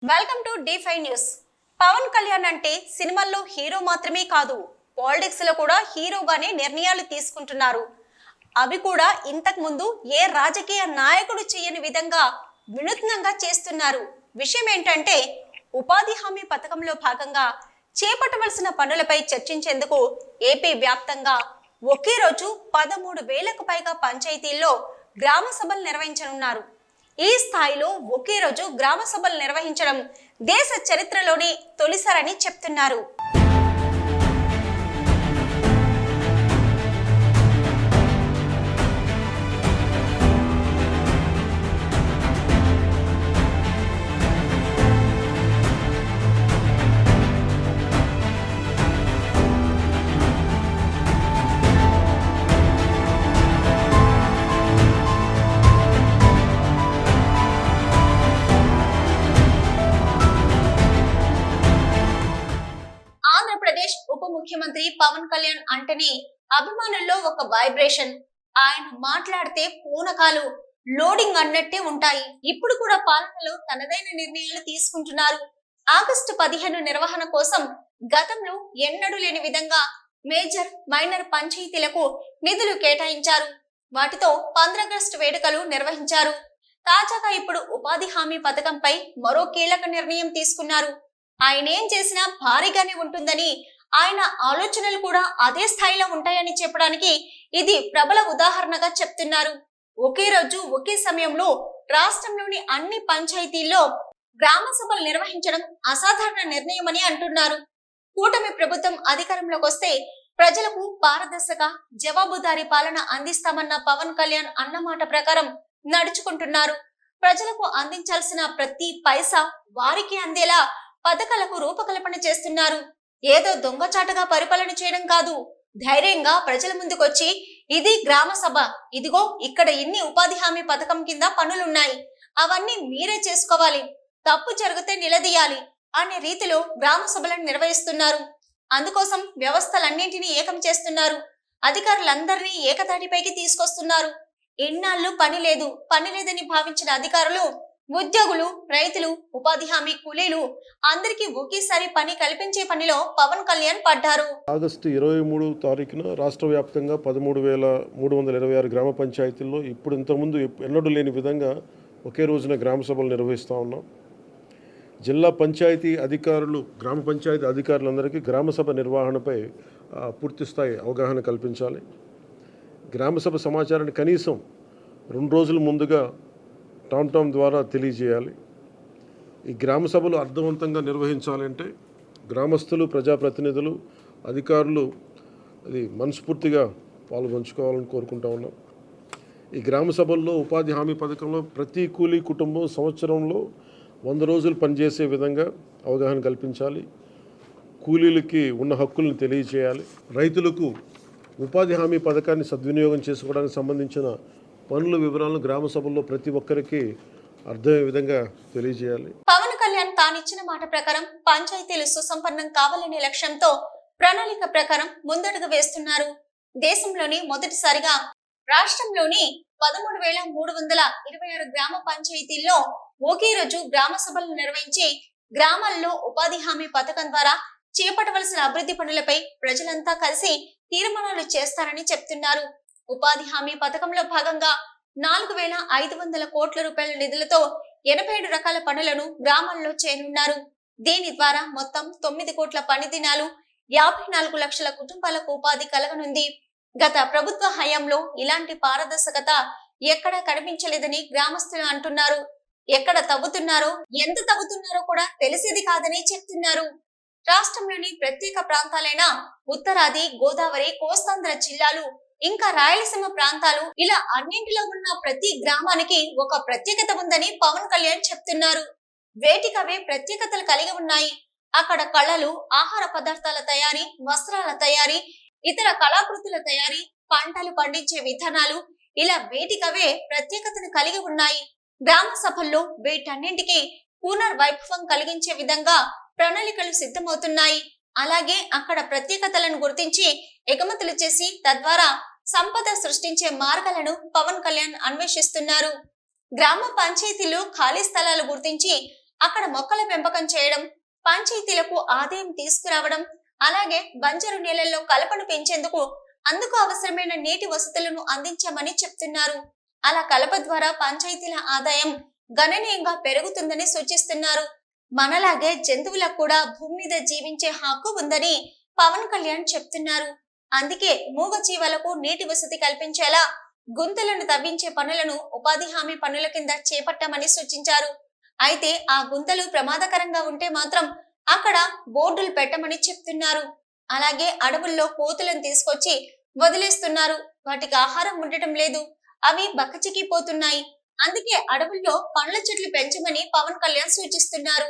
Welcome to D5 news. Pawan Kalyan అంటే సినిమాల్లో hero మాత్రమే కాదు, పాలిటిక్స్ లో కూడా హీరోగానే నిర్ణయాలు తీసుకుంటున్నారు. అవి కూడా ఇంతకు ముందు ఏ రాజకీయ నాయకుడు చేయని విధంగా వినూత్నంగా చేస్తున్నారు. విషయం ఏంటంటే ఉపాధి హామీ పథకంలో భాగంగా చేపట్టవలసిన పనులపై చర్చించేందుకు ఏపీ వ్యాప్తంగా ఒకే రోజు 13,000కు పైగా పంచాయతీల్లో గ్రామ సభలు నిర్వహించనున్నారు. ఈ స్థాయిలో ఒకే రోజు గ్రామ సభలు నిర్వహించడం దేశ చరిత్రలోనే తొలిసారని చెప్తున్నారు. ఆంధ్రప్రదేశ్ ఉప ముఖ్యమంత్రి పవన్ కళ్యాణ్ అంటేనే అభిమానుల్లో ఒక వైబ్రేషన్. ఆయన మాట్లాడితే పూనకాలు లోడింగ్ అన్నట్టే ఉంటాయి. ఇప్పుడు కూడా పాలనలో తనదైన నిర్ణయాలు తీసుకుంటున్నారు. ఆగస్టు 15 నిర్వహణ కోసం గతంలో ఎన్నడూ లేని విధంగా మేజర్ మైనర్ పంచాయతీలకు నిధులు కేటాయించారు. వాటితో 15 ఆగస్టు వేడుకలు నిర్వహించారు. తాజాగా ఇప్పుడు ఉపాధి హామీ పథకంపై మరో కీలక నిర్ణయం తీసుకున్నారు. ఆయన ఏం చేసినా భారీగానే ఉంటుందని, ఆయన ఆలోచనలు కూడా అదే స్థాయిలో ఉంటాయని చెప్పడానికి ఇది ప్రబల ఉదాహరణగా చెప్తున్నారు. ఒకే రోజు ఒకే సమయంలో రాష్ట్రంలోని అన్ని పంచాయతీల్లో గ్రామ సభలు నిర్వహించడం అసాధారణ నిర్ణయమని అంటున్నారు. కూటమి ప్రభుత్వం అధికారంలోకి వస్తే ప్రజలకు పారదర్శక జవాబుదారీ పాలన అందిస్తామన్న పవన్ కళ్యాణ్ అన్నమాట ప్రకారం నడుచుకుంటున్నారు. ప్రజలకు అందించాల్సిన ప్రతి పైసా వారికి అందేలా పథకాలకు రూపకల్పన చేస్తున్నారు. ఏదో దొంగచాటుగా పరిపాలన చేయడం కాదు, ధైర్యంగా ప్రజల ముందుకొచ్చి ఇది గ్రామ సభ, ఇదిగో ఇక్కడ ఇన్ని ఉపాధి హామీ పథకం కింద పనులున్నాయి, అవన్నీ మీరే చేసుకోవాలి, తప్పు జరిగితే నిలదీయాలి అనే రీతిలో గ్రామ సభలను నిర్వహిస్తున్నారు. అందుకోసం వ్యవస్థలన్నింటినీ ఏకం చేస్తున్నారు. అధికారులందరినీ ఏకతాటిపైకి తీసుకొస్తున్నారు. ఎన్నాళ్ళు పని లేదని భావించిన అధికారులు, ఉద్యోగులు, రైతులు, ఉపాధి హామీ కూలీలు అందరికీ ఒకేసారి పని కల్పించే పనిలో పవన్ కళ్యాణ్ పడ్డారు. ఆగస్టు 23 తారీఖున రాష్ట్ర వ్యాప్తంగా 13,326 గ్రామ పంచాయతీల్లో ఇప్పుడు ఇంతకుముందు ఎన్నడూ లేని విధంగా ఒకే రోజున గ్రామ సభలు నిర్వహిస్తూ ఉన్నాం. జిల్లా పంచాయతీ అధికారులు, గ్రామ పంచాయతీ అధికారులందరికీ గ్రామ సభ నిర్వహణపై పూర్తిస్థాయి అవగాహన కల్పించాలి. గ్రామ సభ సమాచారాన్ని కనీసం 2 రోజుల ముందుగా టామ్ ద్వారా తెలియజేయాలి. ఈ గ్రామ సభలు అర్థవంతంగా నిర్వహించాలంటే గ్రామస్తులు, ప్రజాప్రతినిధులు, అధికారులు అది మనస్ఫూర్తిగా పాల్గొంచుకోవాలని కోరుకుంటా ఉన్నాం. ఈ గ్రామ సభల్లో ఉపాధి హామీ పథకంలో ప్రతి కూలీ కుటుంబం సంవత్సరంలో 100 రోజులు పనిచేసే విధంగా అవగాహన కల్పించాలి. కూలీలకి ఉన్న హక్కులను తెలియజేయాలి. రైతులకు ఉపాధి హామీ పథకాన్ని సద్వినియోగం చేసుకోవడానికి సంబంధించిన పనుల వివరాలను గ్రామ సభల్లో ప్రతి ఒక్కరికి అర్థమయ్యే విధంగా తెలియజేయాలి. పవన్ కళ్యాణ్ తానిచ్చిన మాట ప్రకారం పంచాయతీలు సుసంపన్నం కావాలనే లక్ష్యంతో ప్రణాళిక ప్రకారం ముందడుగు వేస్తున్నారు. దేశంలోని మొదటిసారిగా రాష్ట్రంలోని 13,326 గ్రామ పంచాయతీల్లో ఒకే రోజు గ్రామ సభలు నిర్వహించి గ్రామాల్లో ఉపాధి హామీ పథకం ద్వారా చేపట్టవలసిన అభివృద్ధి పనులపై ప్రజలంతా కలిసి తీర్మానాలు చేస్తారని చెప్తున్నారు. ఉపాధి హామీ పథకంలో భాగంగా 4,500 కోట్ల రూపాయల నిధులతో 87 రకాల పనులను గ్రామాల్లో చేయనున్నారు. దీని ద్వారా మొత్తం 9 కోట్ల పని దినాలు, 54 లక్షల కుటుంబాలకు ఉపాధి కలగనుంది. గత ప్రభుత్వ హయాంలో ఇలాంటి పారదర్శకత ఎక్కడా కనిపించలేదని గ్రామస్తులు అంటున్నారు. ఎక్కడ తవ్వుతున్నారో, ఎంత తవ్వుతున్నారో కూడా తెలిసేది కాదని చెప్తున్నారు. రాష్ట్రంలోని ప్రత్యేక ప్రాంతాలైన ఉత్తరాది, గోదావరి, కోస్తాంధ్ర జిల్లాలు, ఇంకా రాయలసీమ ప్రాంతాలు ఇలా అన్నింటిలో ఉన్న ప్రతి గ్రామానికి ఒక ప్రత్యేకత ఉందని పవన్ కళ్యాణ్ చెప్తున్నారు. వేటికవే ప్రత్యేకతలు కలిగి ఉన్నాయి. అక్కడ కళలు, ఆహార పదార్థాల తయారీ, వస్త్రాల తయారీ, ఇతర కళాకృతుల తయారీ, పంటలు పండించే విధానాలు ఇలా వేటికవే ప్రత్యేకతను కలిగి ఉన్నాయి. గ్రామ సభల్లో వీటన్నింటికి పునర్వైభవం కలిగించే విధంగా ప్రణాళికలు సిద్ధమవుతున్నాయి. అలాగే అక్కడ ప్రత్యేకతలను గుర్తించి ఎగుమతులు చేసి తద్వారా సంపద సృష్టించే మార్గాలను పవన్ కళ్యాణ్ అన్వేషిస్తున్నారు. గ్రామ పంచాయతీలు ఖాళీ స్థలాలు గుర్తించి అక్కడ మొక్కల పెంపకం చేయడం, పంచాయతీలకు ఆదాయం తీసుకురావడం, అలాగే బంజరు నేలల్లో కలపను పెంచేందుకు అందుకు అవసరమైన నీటి వసతులను అందించామని చెప్తున్నారు. అలా కలప ద్వారా పంచాయతీల ఆదాయం గణనీయంగా పెరుగుతుందని సూచిస్తున్నారు. మనలాగే జంతువులకు కూడా భూమి మీద జీవించే హక్కు ఉందని పవన్ కళ్యాణ్ చెప్తున్నారు. అందుకే మూగజీవాలకు నీటి వసతి కల్పించేలా గుంతలను తవ్వించే పనులను ఉపాధి హామీ పనుల కింద చేపట్టామని సూచించారు. అయితే ఆ గుంతలు ప్రమాదకరంగా ఉంటే మాత్రం అక్కడ బోర్డులు పెట్టమని చెప్తున్నారు. అలాగే అడవుల్లో కోతులను తీసుకొచ్చి వదిలేస్తున్నారు. వాటికి ఆహారం ఉండటం లేదు, అవి బక్కచిక్కిపోతున్నాయి. అందుకే అడవుల్లో పండ్ల చెట్లు పెంచమని పవన్ కళ్యాణ్ సూచిస్తున్నారు.